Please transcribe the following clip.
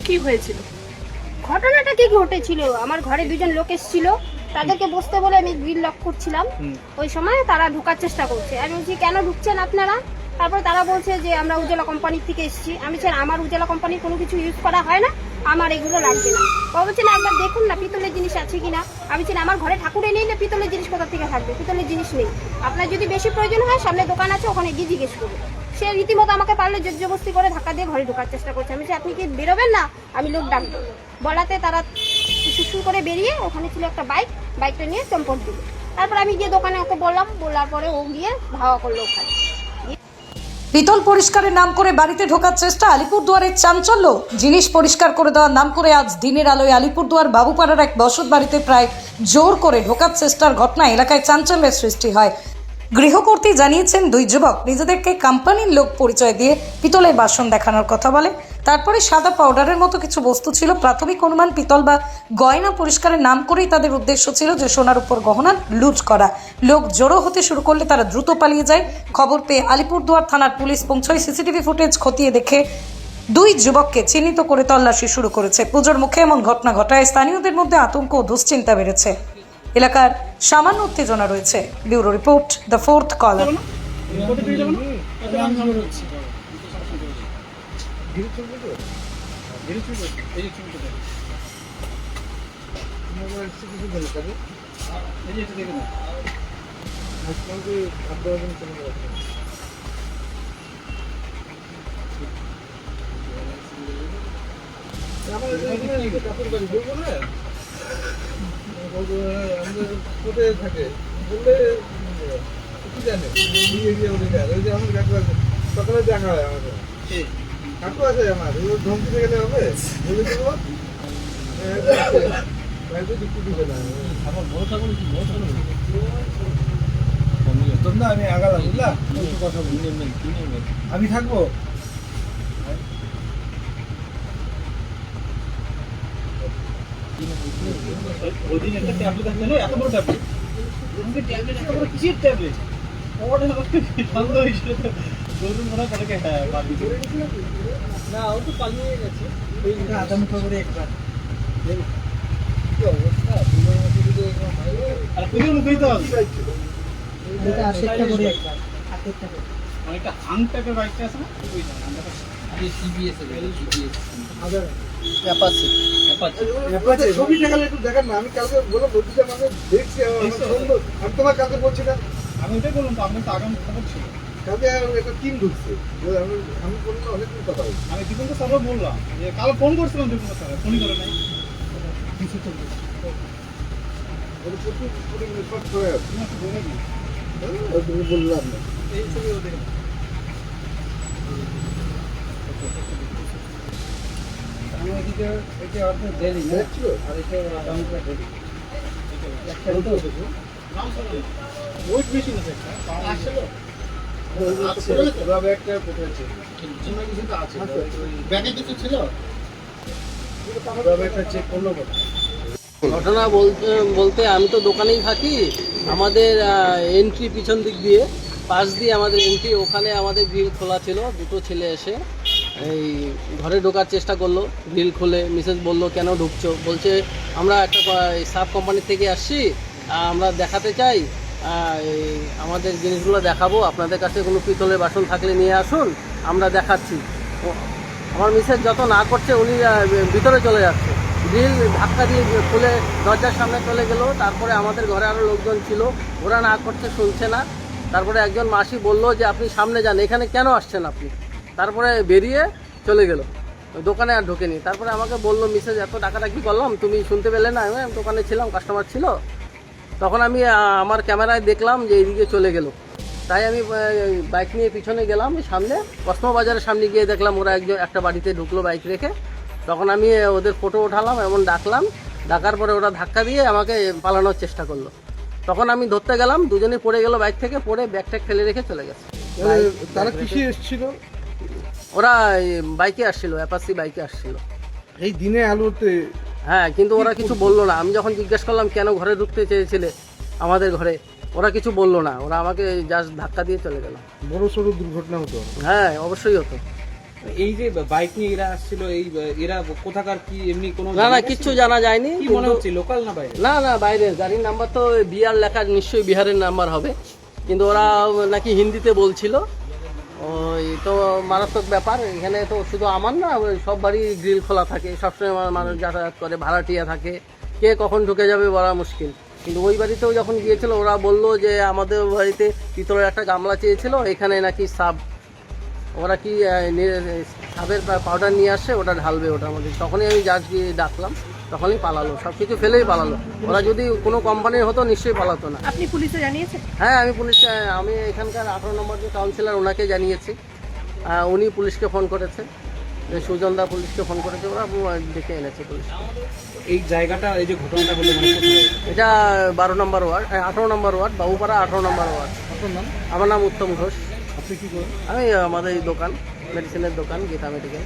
কি হয়েছিল? ঘটনাটা কি ঘটেছিল, আমার ঘরে দুজন লোক এসেছিল, তাদেরকে বসতে বলে আমি গ্রিল লক করছিলাম। ওই সময় তারা ঢোকার চেষ্টা করছে। আমি বলছি কেন ঢুকছেন আপনারা? তারপর তারা বলছে যে আমরা উজালা কোম্পানি থেকে এসেছি। আমি বলছি আমার উজালা কোম্পানির কোনো কিছু ইউজ করা হয় না, আমার এগুলো লাগবে না। ও বলছে না একবার দেখুন না পিতলের জিনিস আছে কিনা। আমি বলছি আমার ঘরে ঠাকুর এনেই না, পিতলের জিনিস কোথা থেকে থাকবে? পিতলের জিনিস নেই। আপনার যদি বেশি প্রয়োজন হয় সামনে দোকান আছে, ওখানে গিয়ে জিজ্ঞেস করবে। সে রীতিমতো আমাকে পারলে জবরদস্তি করে ধাক্কা দিয়ে ঘরে ঢোকার চেষ্টা করছে। আমি বলছি আপনি কি বেরোবেন না, আমি লোক ডাকবো। বলাতে তারা সুসু করে বেরিয়ে, ওখানে ছিল একটা বাইকটা নিয়ে চম্পট দিল। তারপর আমি গিয়ে দোকানে ওকে বললাম, বলার পরে ও গিয়ে ধাওয়া করলো ওখানে। পিতল পরিষ্কারের নাম করে বাড়িতে ঢোকার চেষ্টা, আলিপুরদুয়ারের চাঞ্চল্য। জিনিস পরিষ্কার করে দেওয়ার নাম করে আজ দিনের আলোয় আলিপুরদুয়ার বাবুপাড়ার এক বসত বাড়িতে প্রায় জোর করে ঢোকার চেষ্টার ঘটনায় এলাকায় চাঞ্চল্যের সৃষ্টি হয়। গৃহকর্ত্রী জানিয়েছেন দুই যুবক নিজেদেরকে কোম্পানির লোক পরিচয় দিয়ে পিতলের বাসন দেখানোর কথা বলে। তারপরে সাদা পাউডারের মতো কিছু বস্তু ছিল। প্রাথমিক অনুমান পিতল বা গয়না পরিষ্কারের নাম করেই তাদের উদ্দেশ্য ছিল যে সোনার উপর গহনা লুট করা। লোক জড়ো হতে শুরু করলে তারা দ্রুত পালিয়ে যায়। খবর পেয়ে আলিপুরদুয়ার থানার পুলিশ পৌঁছয়। সিসিটিভি ফুটেজ খতিয়ে দেখে দুই যুবককে চিহ্নিত করে তল্লাশি শুরু করেছে। পুজোর মুখে এমন ঘটনা ঘটায় স্থানীয়দের মধ্যে আতঙ্ক ও দুশ্চিন্তা বেড়েছে। এলাকার সামান্য উত্তেজনা রয়েছে। ব্যুরো রিপোর্ট, দ্য ফোর্থ কলার। কোথায় থাকে বললে কি জানে সকালে দেখা হয় আমাদের কাকু আছে আমার ধমকিতে গেলে হবে বলে দেবো যুক্তি দিবে না আমার বড় থাকুন কি বড় থাকুন তোমরা আমি আগালাম বুঝলা কথা বলি আমি থাকবো ওদিন একটা ট্যাবলেট আছে না এত বড় ট্যাবলেট আমাকে ট্যাবলেট এত বড় কিসের ট্যাবলেট ওটা আমাকে বন্ধ হয়েছিল গরুর মনে করে হ্যাঁ বাড়ি না ও তো পালিয়ে গেছে ওই আদাম খবরে একবার কি অবস্থা পুরো মধ্যে যদি আর পুরো মুখই তো এটা আশেকটা করে একবার আশেকটা করে অনেকটা হাং টাইপের বাইকটা আছে না ওই জায়গা আরে সিবিএস এর সিবিএস আদার ছবি দেখালে একটু দেখান না আমি কালকে বলে বলছি আমাকে দেখছি আমি তোমার কালকে বলছি না আমি ওটাই বললাম তো আপনার তো আগাম খবর ছিল কালকে একটা টিম ঢুকছে আমি বললাম অনেকদিন কথা বলছি আমি দীপঙ্কর স্যারও বললাম যে কাল ফোন করছিলাম দীপঙ্কর স্যার ফোনই করে নাই প্রচুর বললাম না এই ছবি ওদের আমি এদিকে এটা অর্ধ দেরি না ছিল আর এটা ডাউনটা দেরি একটা তো ওয়েট মেশিন আছে একটা আসলে পুরো ব্যাগটা পড়েছে কিছু তো আছে ব্যাগে কিছু ছিল পুরো ব্যাগটা চেক করলো ঘটনা বলতে আমি তো দোকানেই থাকি। আমাদের এন্ট্রি পিছন দিক দিয়ে পাশ দিয়ে আমাদের এন্ট্রি, ওখানে আমাদের গ্রিল খোলা ছিল। দুটো ছেলে এসে এই ঘরে ঢোকার চেষ্টা করলো। গ্রিল খুলে মিসেস বলল কেন ঢুকছো? বলছে আমরা একটা সাব কোম্পানি থেকে আসছি, আমরা দেখাতে চাই, আমাদের জিনিসগুলো দেখাবো, আপনাদের কাছে কোনো পিতলের বাসন থাকলে নিয়ে আসুন, আমরা দেখাচ্ছি। আমার মিসেস যত না করছে উনি ভিতরে চলে যাচ্ছে। গ্রিল ধাক্কা দিয়ে খুলে দরজার সামনে চলে গেল। তারপরে আমাদের ঘরে আরও লোকজন ছিল, ওরা না করছে, শুনছে না। তারপরে একজন মাসি বলল যে আপনি সামনে যান, এখানে কেন আসছেন আপনি? তারপরে বেরিয়ে চলে গেল, দোকানে আর ঢোকেনি। তারপরে আমাকে বললো মিসেস এত ডাকাডাকি করলাম, তুমি শুনতে পেলে না? আমি দোকানে ছিলাম, কাস্টমার ছিল। তখন আমি আমার ক্যামেরায় দেখলাম যে এইদিকে চলে গেল। তাই আমি বাইক নিয়ে পিছনে গেলাম, সামনে কসমো বাজারের সামনে গিয়ে দেখলাম ওরা একটা বাড়িতে ঢুকলো বাইক রেখে। তখন আমি ওদের ফটো ওঠালাম, এমন ডাকলাম। ডাকার পরে ওরা ধাক্কা দিয়ে আমাকে পালানোর চেষ্টা করলো। তখন আমি ধরতে গেলাম, দুজনেই পড়ে গেল, বাইক থেকে পড়ে ব্যাগ ট্যাগ ফেলে রেখে চলে গেছে। তারা কিসে এসেছিল? ওরা বাইকে আসছিল, অ্যাপাচি বাইকে আসছিল এই দিনে আলোতে। হ্যাঁ, কিন্তু ওরা কিছু বললো না। আমি যখন জিজ্ঞেস করলাম কেন ঘরে ঢুকতে চেয়েছিলে আমাদের ঘরে, ওরা কিছু বললো না। ওরা আমাকে জাস্ট ধাক্কা দিয়ে চলে গেল। বড় সড়ো দুর্ঘটনা হতো। হ্যাঁ, অবশ্যই হতো। এই যে বাইক নিয়ে এরা আসছিল, এই এরা কোথাকার কি এমনি কোনো না না কিচ্ছু জানা যায়নি, কি মনে হচ্ছে লোকাল না বাইরে? না না বাইরের গাড়ির নাম্বার তো বিহার লেখা, নিশ্চয়ই বিহারের নাম্বার হবে, কিন্তু ওরা নাকি হিন্দিতে বলছিল। ওই তো মারাত্মক ব্যাপার। এখানে তো শুধু আমার না, ওই সব বাড়ি গ্রিল খোলা থাকে, সবসময় মানুষ যাতায়াত করে, ভাড়াটিয়া থাকে, কে কখন ঢুকে যাবে বলা মুশকিল। কিন্তু ওই বাড়িতেও যখন গিয়েছিল ওরা বললো যে আমাদের বাড়িতে পিতলের একটা গামলা চেয়েছিল, এখানে নাকি সাব, ওরা কি সাবের পাউডার নিয়ে আসে, ওটা ঢালবে ওটার মধ্যে। তখনই আমি জাজ দিয়ে ডাকলাম, তখনই পালালো, সব কিছু ফেলেই পালালো। ওরা যদি কোনো কোম্পানির হতো নিশ্চয়ই পালাতো না। আপনি পুলিশে জানিয়েছেন? হ্যাঁ আমি পুলিশকে, আমি এখানকার 18 নম্বর যে কাউন্সিলর ওনাকে জানিয়েছি, উনি পুলিশকে ফোন করেছে, সুজনদা পুলিশকে ফোন করেছে, ওরা দেখে এনেছে পুলিশ। এই জায়গাটা, এই যে ঘটনাটা হলো মানে কোথায়? এটা 12 নম্বর ওয়ার্ড, 18 নম্বর ওয়ার্ড, বাবুপাড়া 18 নম্বর ওয়ার্ড। আপনার নাম? আমার নাম উত্তম ঘোষ। আপনি কি করেন? আমি আমাদের এই দোকান, মেডিসিনের দোকান, গীতা মেডিকেল।